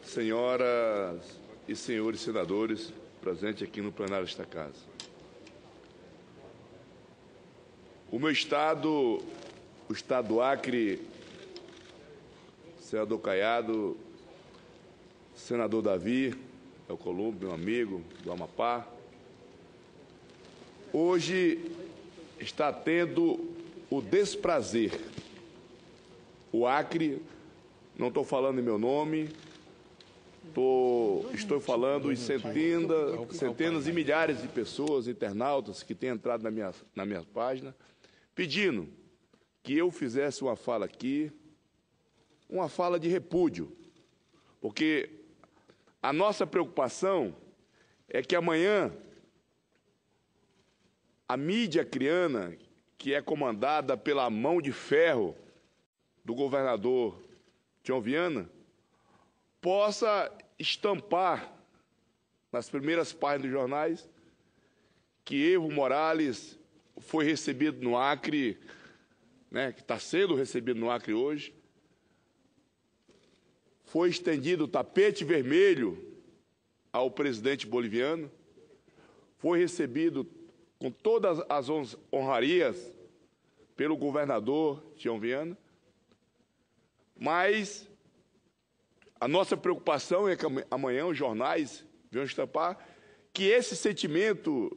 Senhoras e senhores senadores presentes aqui no plenário desta casa. O meu estado, o estado do Acre, senador Caiado, senador Davi Alcolumbre, meu amigo do Amapá, hoje está tendo o desprazer. O Acre, não estou falando em meu nome, estou falando em centenas e milhares de pessoas, internautas, que têm entrado na minha página, pedindo que eu fizesse uma fala aqui, uma fala de repúdio, porque a nossa preocupação é que amanhã a mídia acreana, que é comandada pela mão de ferro do governador Tião Viana, possa estampar nas primeiras páginas dos jornais que Evo Morales foi recebido no Acre, que está sendo recebido no Acre hoje, foi estendido o tapete vermelho ao presidente boliviano, foi recebido com todas as honrarias pelo governador Tião Viana, mas a nossa preocupação é que amanhã os jornais venham estampar que esse sentimento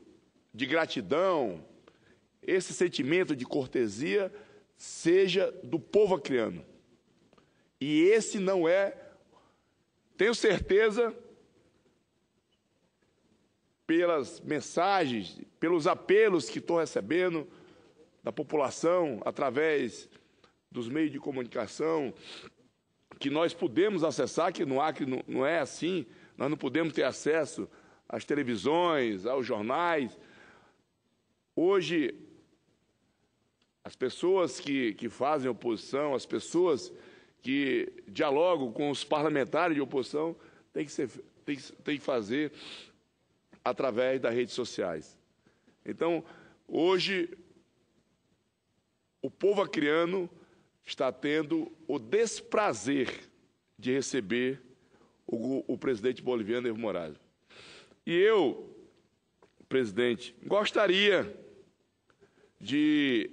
de gratidão, esse sentimento de cortesia seja do povo acreano. E esse não é, tenho certeza, pelas mensagens, pelos apelos que estou recebendo da população através dos meios de comunicação, que nós podemos acessar, que no Acre não é assim, nós não podemos ter acesso às televisões, aos jornais. Hoje, as pessoas que fazem oposição, as pessoas que dialogam com os parlamentares de oposição, tem que fazer através das redes sociais. Então, hoje, o povo acreano está tendo o desprazer de receber o presidente boliviano Evo Morales. E eu, presidente, gostaria de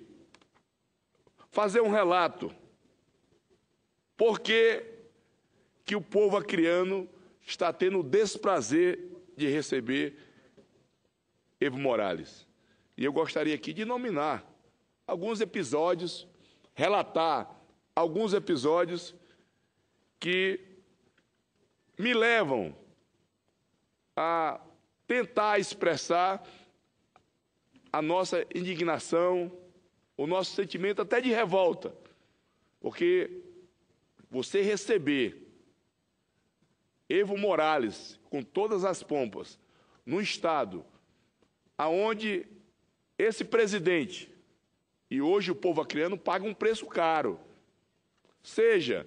fazer um relato. Por que o povo acreano está tendo o desprazer de receber Evo Morales? E eu gostaria aqui de nominar alguns episódios, relatar alguns episódios que me levam a tentar expressar a nossa indignação, o nosso sentimento até de revolta, porque você receber Evo Morales com todas as pompas no estado aonde esse presidente e hoje o povo acreano paga um preço caro, seja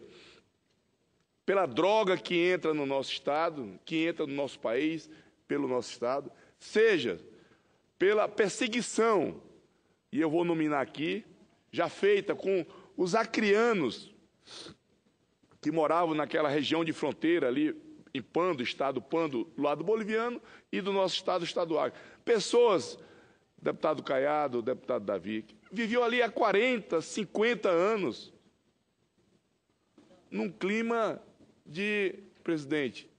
pela droga que entra no nosso estado, que entra no nosso país, pelo nosso estado, seja pela perseguição, e eu vou nominar aqui, já feita com os acreanos que moravam naquela região de fronteira ali, em Pando, estado Pando, do lado boliviano, e do nosso estado do Acre. Pessoas, deputado Caiado, deputado Davi, viviam ali há 40, 50 anos, num clima de, presidente,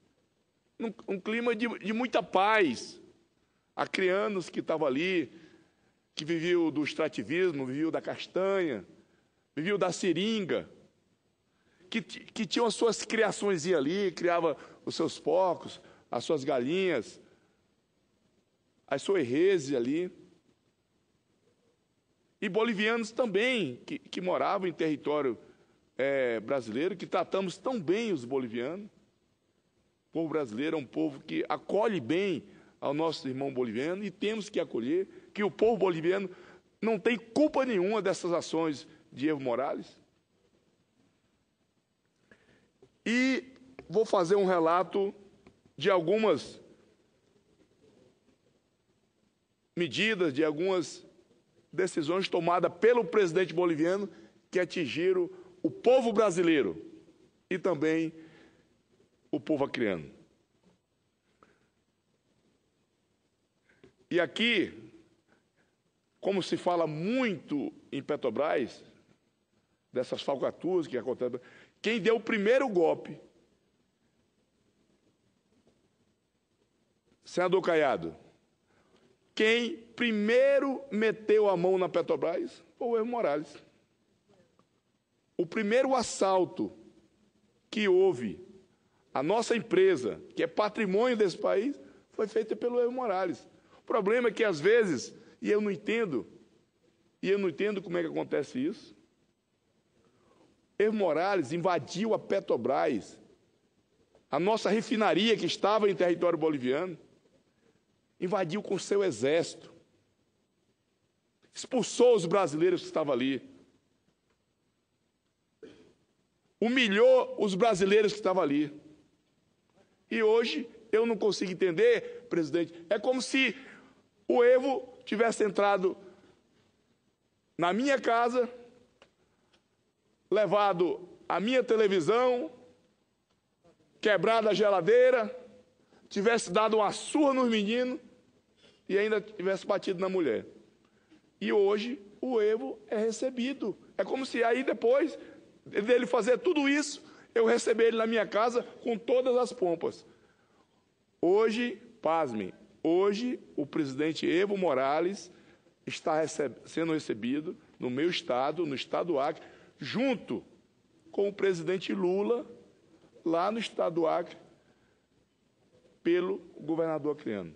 um clima de muita paz. Acreanos que estavam ali, que viviam do extrativismo, viviam da castanha, viviam da seringa, que tinham as suas criações ali, criava os seus porcos, as suas galinhas, as suas reses ali. E bolivianos também, que moravam em território brasileiro, que tratamos tão bem os bolivianos. O povo brasileiro é um povo que acolhe bem ao nosso irmão boliviano e temos que acolher, que o povo boliviano não tem culpa nenhuma dessas ações de Evo Morales. E vou fazer um relato de algumas medidas, de algumas decisões tomadas pelo presidente boliviano que atingiram o povo brasileiro. e também o povo acreano. E aqui, como se fala muito em Petrobras, dessas falcatruas que acontecem, quem deu o primeiro golpe, senador Caiado, quem primeiro meteu a mão na Petrobras foi o Evo Morales. O primeiro assalto que houve à nossa empresa, que é patrimônio desse país, foi feito pelo Evo Morales. O problema é que, às vezes, e eu não entendo como é que acontece isso, Evo Morales invadiu a Petrobras, a nossa refinaria que estava em território boliviano, invadiu com seu exército, expulsou os brasileiros que estavam ali, humilhou os brasileiros que estavam ali. E hoje eu não consigo entender, presidente, é como se o Evo tivesse entrado na minha casa, levado a minha televisão, quebrado a geladeira, tivesse dado uma surra nos meninos e ainda tivesse batido na mulher. E hoje o Evo é recebido. É como se aí depois dele fazer tudo isso, eu receber ele na minha casa com todas as pompas. Hoje, pasmem, hoje o presidente Evo Morales está sendo recebido no meu estado, no estado do Acre, junto com o presidente Lula, lá no estado do Acre, pelo governador acreano.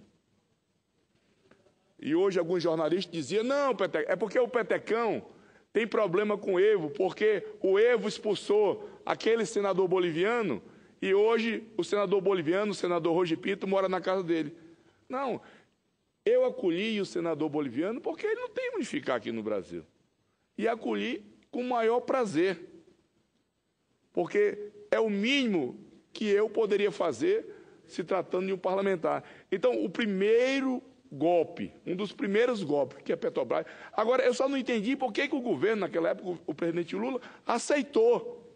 E hoje alguns jornalistas diziam, não, é porque o Petecão tem problema com o Evo, porque o Evo expulsou aquele senador boliviano e hoje o senador boliviano, o senador Roger Pinto, mora na casa dele. Não, eu acolhi o senador boliviano porque ele não tem onde ficar aqui no Brasil. E acolhi com o maior prazer, porque é o mínimo que eu poderia fazer se tratando de um parlamentar. Então, o primeiro golpe, um dos primeiros golpes, que é a Petrobras. Agora, eu só não entendi por que o governo, naquela época, o presidente Lula, aceitou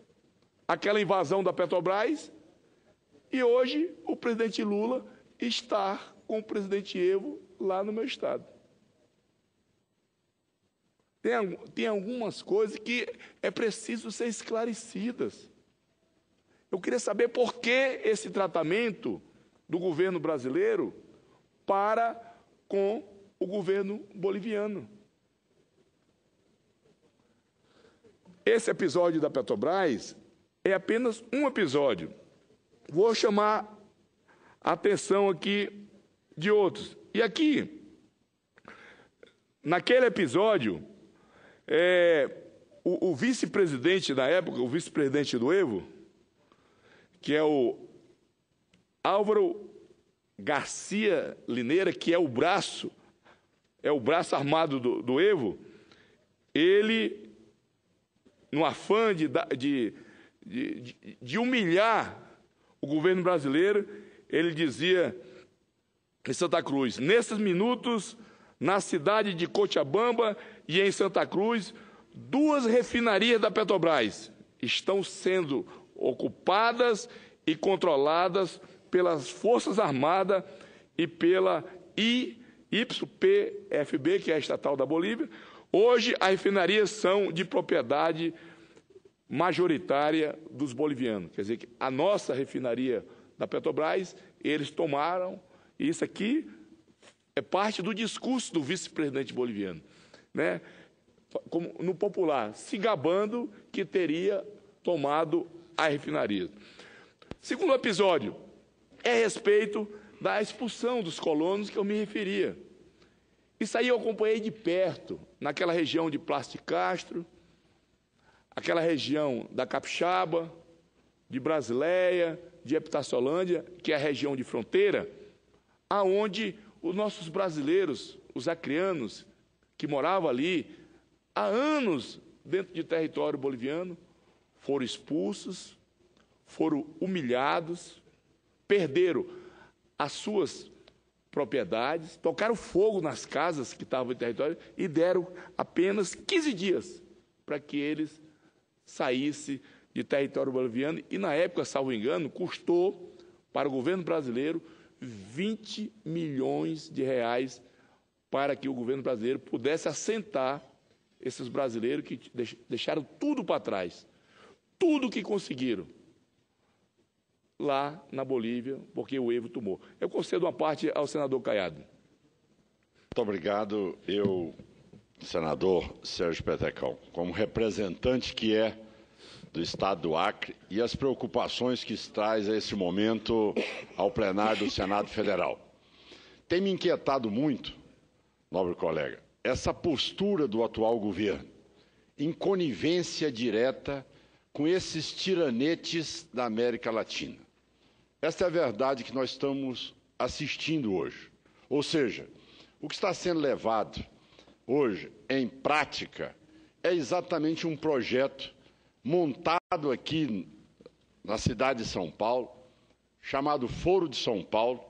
aquela invasão da Petrobras e hoje o presidente Lula está com o presidente Evo lá no meu estado. Tem algumas coisas que é preciso ser esclarecidas. Eu queria saber por que esse tratamento do governo brasileiro para com o governo boliviano. Esse episódio da Petrobras é apenas um episódio. Vou chamar a atenção aqui de outros. E aqui, naquele episódio, o vice-presidente da época, o vice-presidente do Evo, que é o Álvaro Garcia Lineira, que é o braço armado do Evo, ele, no afã de humilhar o governo brasileiro, ele dizia em Santa Cruz, nesses minutos, na cidade de Cochabamba e em Santa Cruz, 2 refinarias da Petrobras estão sendo ocupadas e controladas pelas Forças Armadas e pela YPFB, que é a estatal da Bolívia. Hoje, as refinarias são de propriedade majoritária dos bolivianos. Quer dizer, que a nossa refinaria da Petrobras, eles tomaram, e isso aqui é parte do discurso do vice-presidente boliviano, né? Como no popular, se gabando que teria tomado a refinaria. Segundo episódio, é a respeito da expulsão dos colonos que eu me referia. Isso aí eu acompanhei de perto, naquela região de Plasticastro, aquela região da Capixaba, de Brasileia, de Epitáciolândia, que é a região de fronteira, aonde os nossos brasileiros, os acreanos, que moravam ali há anos dentro de território boliviano, foram expulsos, foram humilhados, perderam as suas propriedades, tocaram fogo nas casas que estavam em território e deram apenas 15 dias para que eles saíssem de território boliviano e, na época, salvo engano, custou para o governo brasileiro 20 milhões de reais para que o governo brasileiro pudesse assentar esses brasileiros que deixaram tudo para trás, tudo que conseguiram lá na Bolívia, porque o Evo tomou. Eu concedo uma parte ao senador Caiado. Muito obrigado. Eu, senador Sérgio Petecão, como representante que é do Estado do Acre e as preocupações que traz a esse momento ao plenário do Senado Federal. Tem me inquietado muito, nobre colega, essa postura do atual governo, em conivência direta com esses tiranetes da América Latina. Esta é a verdade que nós estamos assistindo hoje. Ou seja, o que está sendo levado hoje em prática é exatamente um projeto montado aqui na cidade de São Paulo, chamado Foro de São Paulo,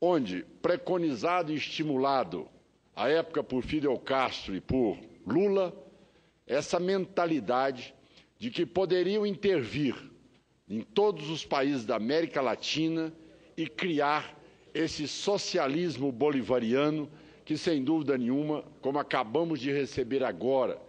onde, preconizado e estimulado à época por Fidel Castro e por Lula, essa mentalidade de que poderiam intervir em todos os países da América Latina e criar esse socialismo bolivariano que, sem dúvida nenhuma, como acabamos de receber agora,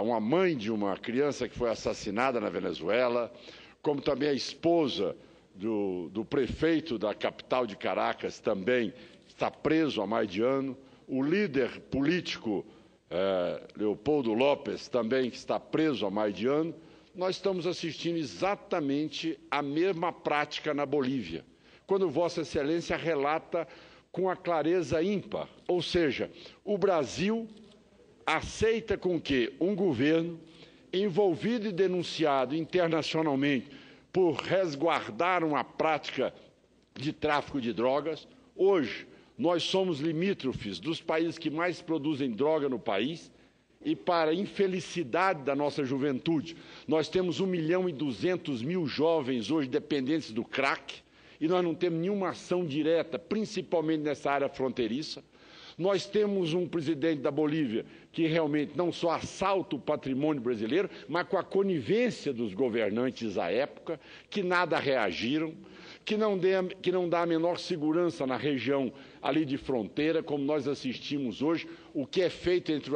uma mãe de uma criança que foi assassinada na Venezuela, como também a esposa do prefeito da capital de Caracas também está preso há mais de ano, o líder político Leopoldo López também que está preso há mais de ano. Nós estamos assistindo exatamente a mesma prática na Bolívia, quando Vossa Excelência relata com a clareza ímpar, ou seja, o Brasil aceita com que um governo envolvido e denunciado internacionalmente por resguardar uma prática de tráfico de drogas. Hoje, nós somos limítrofes dos países que mais produzem droga no país e, para a infelicidade da nossa juventude, nós temos 1.200.000 jovens hoje dependentes do crack e nós não temos nenhuma ação direta, principalmente nessa área fronteiriça. Nós temos um presidente da Bolívia que realmente não só assalta o patrimônio brasileiro, mas com a conivência dos governantes à época, que nada reagiram, que não dá a menor segurança na região ali de fronteira, como nós assistimos hoje, o que é feito entre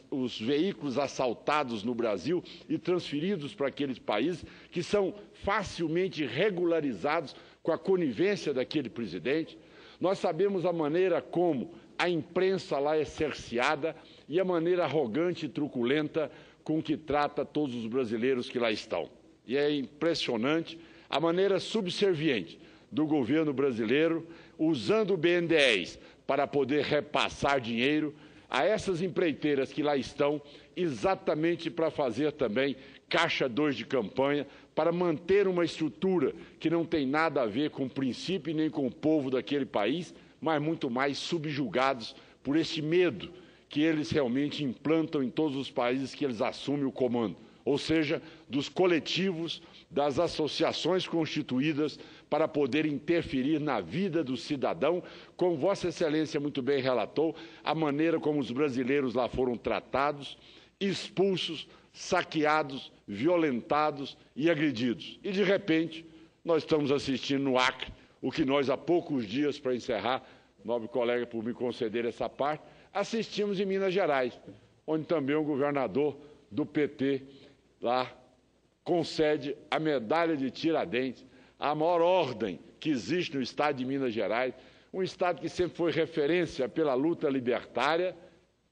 os veículos assaltados no Brasil e transferidos para aqueles países que são facilmente regularizados com a conivência daquele presidente. Nós sabemos a maneira como a imprensa lá é cerceada e a maneira arrogante e truculenta com que trata todos os brasileiros que lá estão. E é impressionante a maneira subserviente do governo brasileiro, usando o BNDES para poder repassar dinheiro a essas empreiteiras que lá estão, exatamente para fazer também caixa 2 de campanha, para manter uma estrutura que não tem nada a ver com o princípio e nem com o povo daquele país, mas muito mais subjugados por esse medo que eles realmente implantam em todos os países que eles assumem o comando, ou seja, dos coletivos, das associações constituídas para poder interferir na vida do cidadão, como Vossa Excelência muito bem relatou, a maneira como os brasileiros lá foram tratados, expulsos, saqueados, violentados e agredidos. E, de repente, nós estamos assistindo no Acre o que nós, há poucos dias, para encerrar, nobre colega, por me conceder essa parte, assistimos em Minas Gerais, onde também o governador do PT lá concede a medalha de Tiradentes, a maior ordem que existe no estado de Minas Gerais, um estado que sempre foi referência pela luta libertária,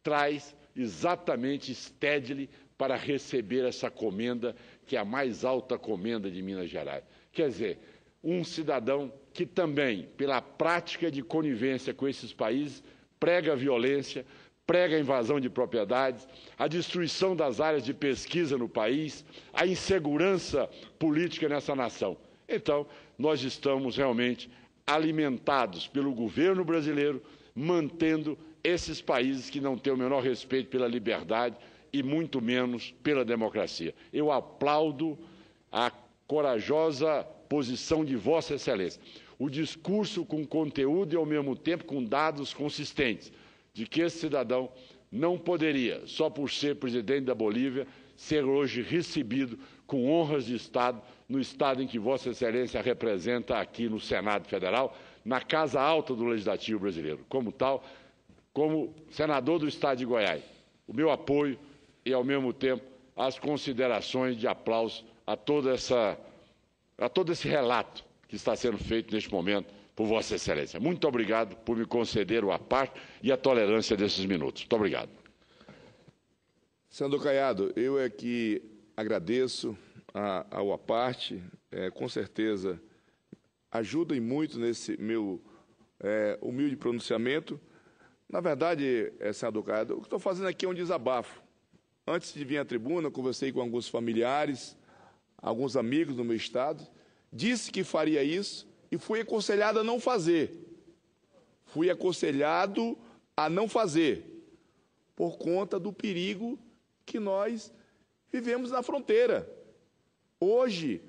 traz exatamente Stedley para receber essa comenda, que é a mais alta comenda de Minas Gerais. Quer dizer, um cidadão que também, pela prática de conivência com esses países, prega a violência, prega a invasão de propriedades, a destruição das áreas de pesquisa no país, a insegurança política nessa nação. Então, nós estamos realmente alimentados pelo governo brasileiro, mantendo esses países que não têm o menor respeito pela liberdade e muito menos pela democracia. Eu aplaudo a corajosa posição de Vossa Excelência, o discurso com conteúdo e, ao mesmo tempo, com dados consistentes, de que esse cidadão não poderia, só por ser presidente da Bolívia, ser hoje recebido com honras de Estado, no Estado em que Vossa Excelência representa aqui no Senado Federal, na Casa Alta do Legislativo Brasileiro. Como tal, como senador do Estado de Goiás, o meu apoio e, ao mesmo tempo, as considerações de aplauso a todo esse relato que está sendo feito neste momento por Vossa Excelência. Muito obrigado por me conceder o à parte e a tolerância desses minutos. Muito obrigado. Senador Caiado, eu é que agradeço ao à parte, com certeza ajudem muito nesse meu humilde pronunciamento. Na verdade, senador Caiado, o que estou fazendo aqui é um desabafo. Antes de vir à tribuna, conversei com alguns familiares, alguns amigos do meu estado, disse que faria isso e fui aconselhado a não fazer. Fui aconselhado a não fazer, por conta do perigo que nós vivemos na fronteira. Hoje,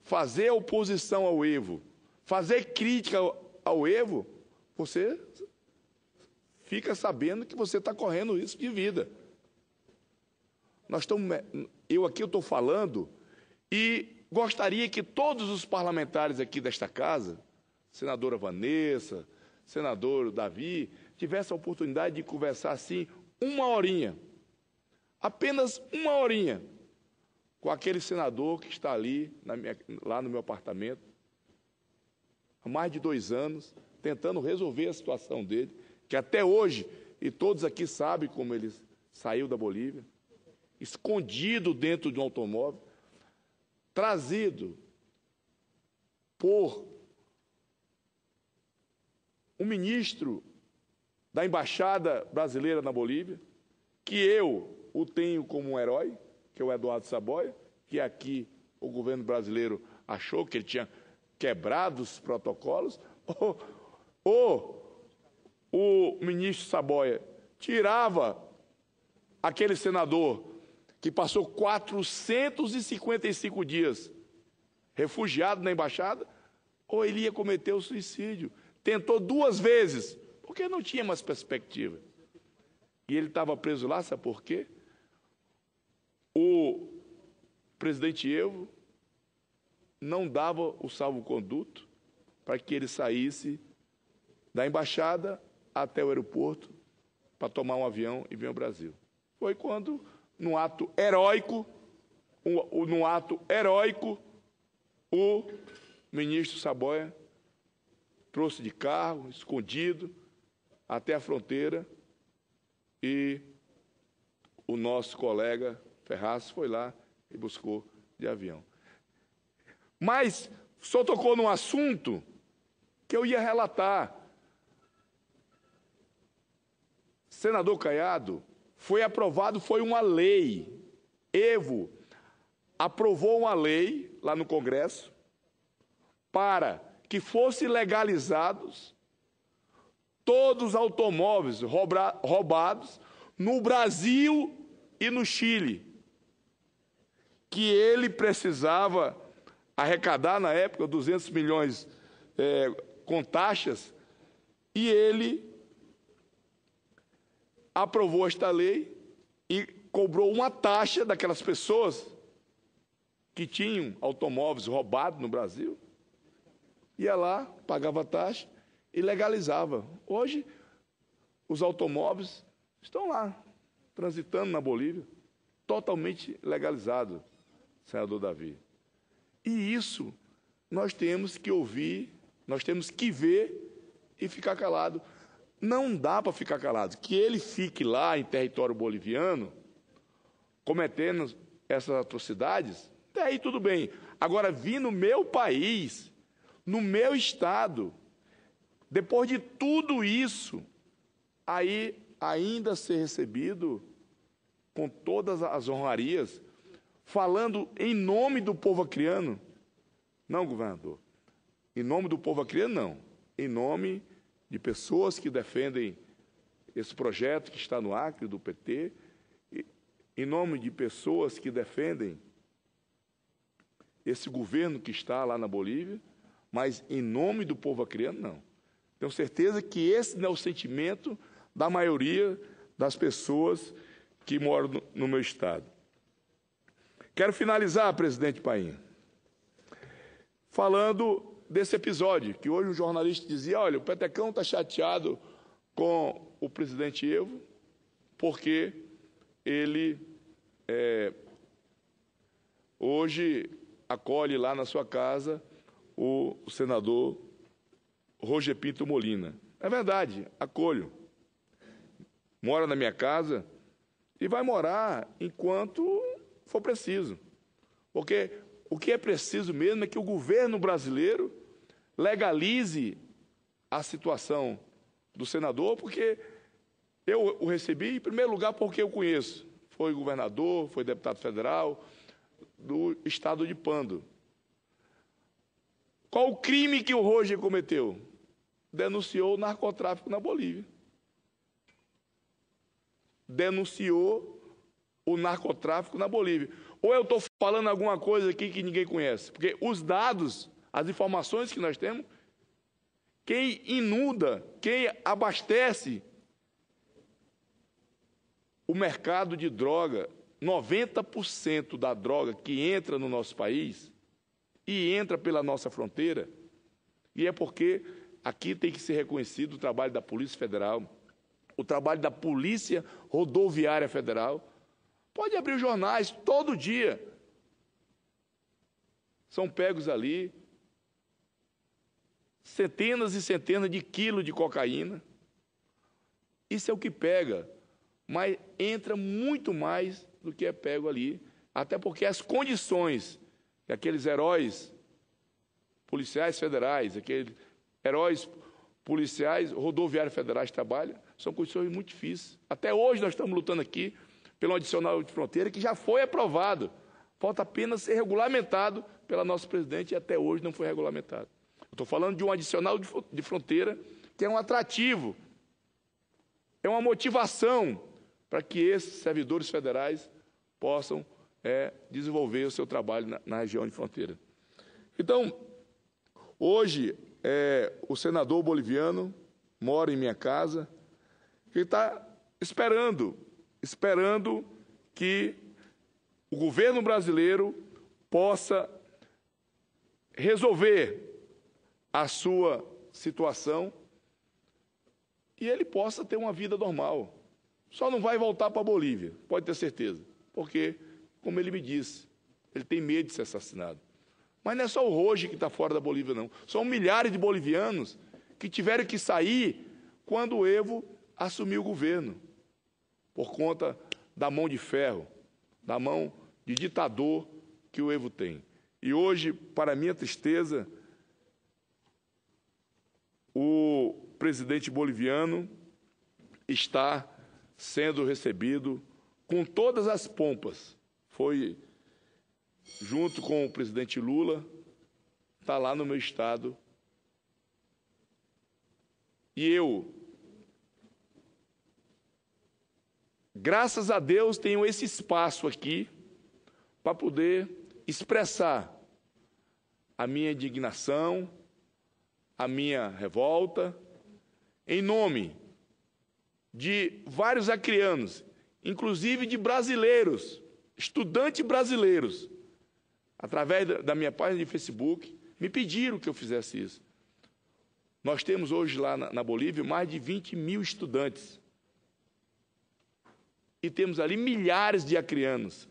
fazer oposição ao Evo, fazer crítica ao Evo, você fica sabendo que você está correndo risco de vida. Eu estou falando e gostaria que todos os parlamentares aqui desta casa, senadora Vanessa, senador Davi, tivessem a oportunidade de conversar assim uma horinha, apenas uma horinha, com aquele senador que está ali, lá no meu apartamento, há mais de 2 anos, tentando resolver a situação dele, que até hoje, e todos aqui sabem como ele saiu da Bolívia, escondido dentro de um automóvel, trazido por um ministro da Embaixada Brasileira na Bolívia, que eu o tenho como um herói, que é o Eduardo Saboia, que aqui o governo brasileiro achou que ele tinha quebrado os protocolos, ou o ministro Saboia tirava aquele senador que passou 455 dias refugiado na embaixada, ou ele ia cometer o suicídio. Tentou 2 vezes, porque não tinha mais perspectiva. E ele estava preso lá, sabe por quê? O presidente Evo não dava o salvo-conduto para que ele saísse da embaixada até o aeroporto para tomar um avião e vir ao Brasil. Foi quando, num ato heróico, o ministro Saboia trouxe de carro, escondido, até a fronteira, e o nosso colega Ferraz foi lá e buscou de avião. Mas só tocou num assunto que eu ia relatar. Senador Caiado, foi uma lei. Evo aprovou uma lei lá no Congresso para que fossem legalizados todos os automóveis roubados no Brasil e no Chile, que ele precisava arrecadar, na época, 200 milhões com taxas, e ele aprovou esta lei e cobrou uma taxa daquelas pessoas que tinham automóveis roubados no Brasil, ia lá, pagava a taxa e legalizava. Hoje, os automóveis estão lá, transitando na Bolívia, totalmente legalizado, senador Davi. E isso nós temos que ouvir, nós temos que ver e ficar calado. Não dá para ficar calado. Que ele fique lá em território boliviano, cometendo essas atrocidades, até aí tudo bem. Agora, vir no meu país, no meu estado, depois de tudo isso, aí ainda ser recebido com todas as honrarias, falando em nome do povo acreano. Não, governador. Em nome do povo acreano, não. Em nome de pessoas que defendem esse projeto que está no Acre, do PT, em nome de pessoas que defendem esse governo que está lá na Bolívia, mas em nome do povo acreano, não. Tenho certeza que esse não é o sentimento da maioria das pessoas que moram no meu estado. Quero finalizar, presidente Paim, falando desse episódio, que hoje um jornalista dizia, olha, o Petecão está chateado com o presidente Evo, porque ele hoje acolhe lá na sua casa o senador Roger Pinto Molina. É verdade, acolho. Mora na minha casa e vai morar enquanto for preciso. Porque o que é preciso mesmo é que o governo brasileiro legalize a situação do senador, porque eu o recebi, em primeiro lugar, porque eu conheço. Foi governador, foi deputado federal do estado de Pando. Qual o crime que o Roger cometeu? Denunciou o narcotráfico na Bolívia. Denunciou o narcotráfico na Bolívia. Ou eu estou falando alguma coisa aqui que ninguém conhece? Porque os dados, as informações que nós temos, quem inunda, quem abastece o mercado de droga, 90% da droga que entra no nosso país e entra pela nossa fronteira, e é porque aqui tem que ser reconhecido o trabalho da Polícia Federal, o trabalho da Polícia Rodoviária Federal. Pode abrir os jornais, todo dia são pegos ali centenas e centenas de quilos de cocaína. Isso é o que pega, mas entra muito mais do que é pego ali, até porque as condições que aqueles heróis policiais federais, aqueles heróis policiais rodoviários federais trabalham, são condições muito difíceis. Até hoje nós estamos lutando aqui pelo adicional de fronteira, que já foi aprovado. Falta apenas ser regulamentado pela nossa presidente, e até hoje não foi regulamentado. Estou falando de um adicional de fronteira, que é um atrativo, é uma motivação para que esses servidores federais possam desenvolver o seu trabalho na região de fronteira. Então, hoje, o senador boliviano mora em minha casa, ele está esperando que o governo brasileiro possa resolver a sua situação e ele possa ter uma vida normal. Só não vai voltar para a Bolívia, pode ter certeza, porque, como ele me disse, ele tem medo de ser assassinado. Mas não é só o Roger que está fora da Bolívia, não. São milhares de bolivianos que tiveram que sair quando o Evo assumiu o governo, por conta da mão de ferro, da mão de ditador que o Evo tem. E hoje, para minha tristeza, o presidente boliviano está sendo recebido com todas as pompas. Foi junto com o presidente Lula, está lá no meu estado. E eu, graças a Deus, tenho esse espaço aqui para poder expressar a minha indignação, a minha revolta, em nome de vários acreanos, inclusive de brasileiros, estudantes brasileiros, através da minha página de Facebook, me pediram que eu fizesse isso. Nós temos hoje lá na Bolívia mais de 20 mil estudantes. E temos ali milhares de acreanos,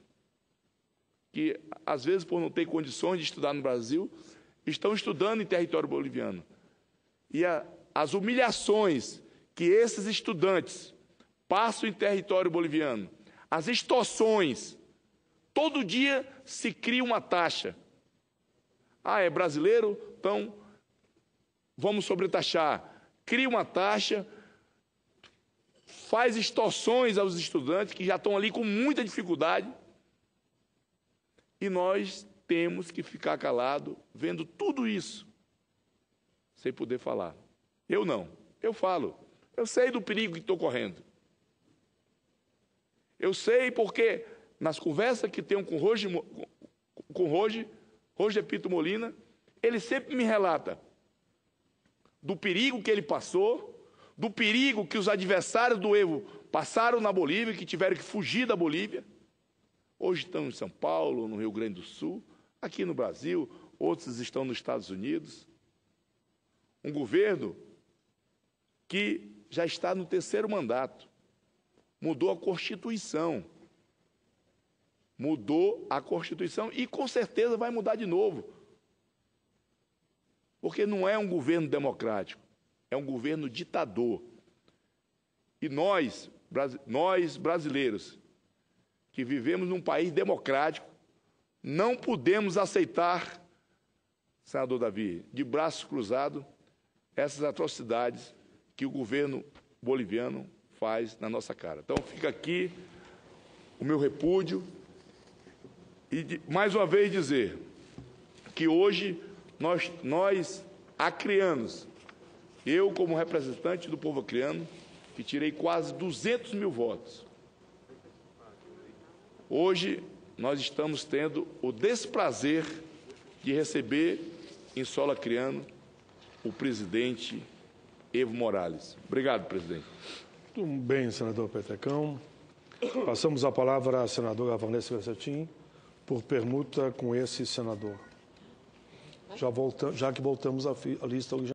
que, às vezes, por não ter condições de estudar no Brasil, estão estudando em território boliviano. E as humilhações que esses estudantes passam em território boliviano, as extorsões, todo dia se cria uma taxa. Ah, é brasileiro? Então, vamos sobretaxar. Cria uma taxa, faz extorsões aos estudantes que já estão ali com muita dificuldade, e nós temos que ficar calados, vendo tudo isso, sem poder falar. Eu não, eu falo. Eu sei do perigo que estou correndo. Eu sei porque, nas conversas que tenho com Roger Pinto Molina, ele sempre me relata do perigo que ele passou, do perigo que os adversários do Evo passaram na Bolívia, que tiveram que fugir da Bolívia, Hoje estão em São Paulo, no Rio Grande do Sul, aqui no Brasil, outros estão nos Estados Unidos. Um governo que já está no 3º mandato, mudou a Constituição. Mudou a Constituição e, com certeza, vai mudar de novo. Porque não é um governo democrático, é um governo ditador. E nós brasileiros, que vivemos num país democrático, não podemos aceitar, senador Davi, de braços cruzados, essas atrocidades que o governo boliviano faz na nossa cara. Então, fica aqui o meu repúdio e, mais uma vez, dizer que hoje nós acreanos, eu como representante do povo acreano, que tirei quase 200 mil votos, hoje nós estamos tendo o desprazer de receber em solo acreano o presidente Evo Morales. Obrigado, presidente. Muito bem, senador Petecão. Passamos a palavra à senadora Vanessa Versetin, por permuta com esse senador. Já que voltamos à lista original.